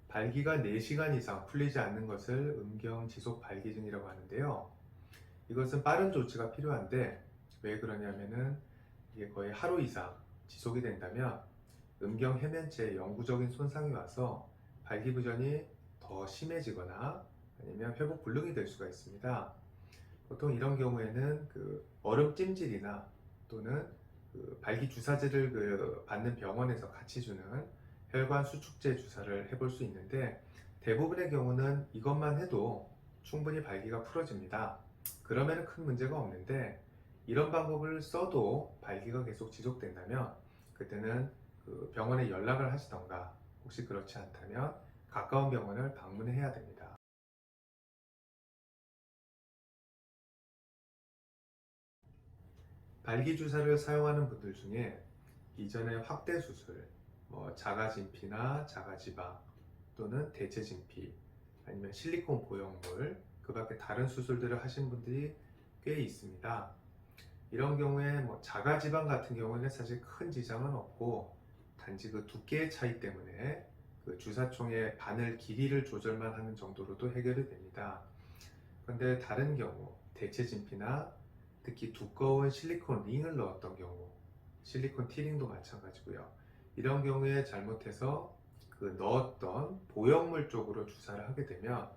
발기가 4시간 이상 풀리지 않는 것을 음경 지속 발기증이라고 하는데요. 이것은 빠른 조치가 필요한데 왜 그러냐면은 이게 거의 하루 이상 지속이 된다면 음경 해면체에 영구적인 손상이 와서 발기부전이 더 심해지거나 아니면 회복 불능이 될 수가 있습니다. 보통 이런 경우에는 얼음 찜질이나 또는 발기 주사제를 받는 병원에서 같이 주는 혈관 수축제 주사를 해볼 수 있는데 대부분의 경우는 이것만 해도 충분히 발기가 풀어집니다. 그러면 큰 문제가 없는데 이런 방법을 써도 발기가 계속 지속된다면 그때는 병원에 연락을 하시던가 혹시 그렇지 않다면 가까운 병원을 방문해야 됩니다. 발기 주사를 사용하는 분들 중에 이전에 확대 수술, 자가진피나 자가지방 또는 대체진피 아니면 실리콘 보형물 그 밖에 다른 수술들을 하신 분들이 꽤 있습니다. 이런 경우에 자가지방 같은 경우는 사실 큰 지장은 없고 단지 그 두께의 차이 때문에 그 주사총의 바늘 길이를 조절만 하는 정도로도 해결이 됩니다. 그런데 다른 경우 대체진피나 특히 두꺼운 실리콘 링을 넣었던 경우 실리콘 티링도 마찬가지고요. 이런 경우에 잘못해서 넣었던 보형물 쪽으로 주사를 하게 되면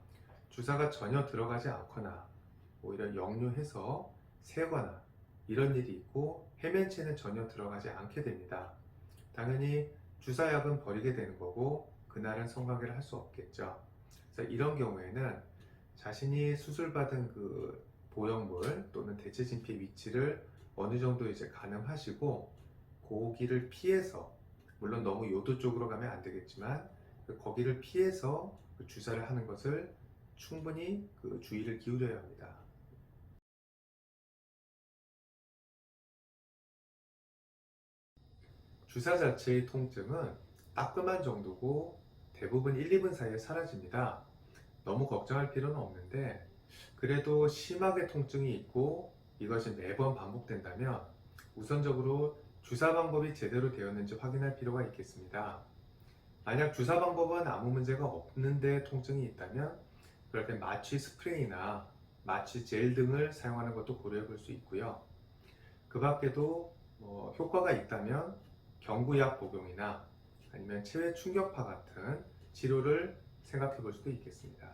주사가 전혀 들어가지 않거나 오히려 역류해서 새거나 이런 일이 있고 해면체는 전혀 들어가지 않게 됩니다. 당연히 주사약은 버리게 되는 거고 그날은 성관계를 할 수 없겠죠. 그래서 이런 경우에는 자신이 수술받은 보형물 또는 대체진피의 위치를 어느 정도 이제 가늠하시고 거기를 피해서 물론 너무 요도 쪽으로 가면 안 되겠지만 거기를 피해서 주사를 하는 것을 충분히 주의를 기울여야 합니다. 주사 자체의 통증은 따끔한 정도고 대부분 1, 2분 사이에 사라집니다. 너무 걱정할 필요는 없는데 그래도 심하게 통증이 있고 이것이 매번 반복된다면 우선적으로 주사 방법이 제대로 되었는지 확인할 필요가 있겠습니다. 만약 주사 방법은 아무 문제가 없는데 통증이 있다면 그럴 때 마취 스프레이나 마취 젤 등을 사용하는 것도 고려해 볼 수 있고요. 그 밖에도 효과가 있다면 경구약 복용이나 아니면 체외 충격파 같은 치료를 생각해 볼 수도 있겠습니다.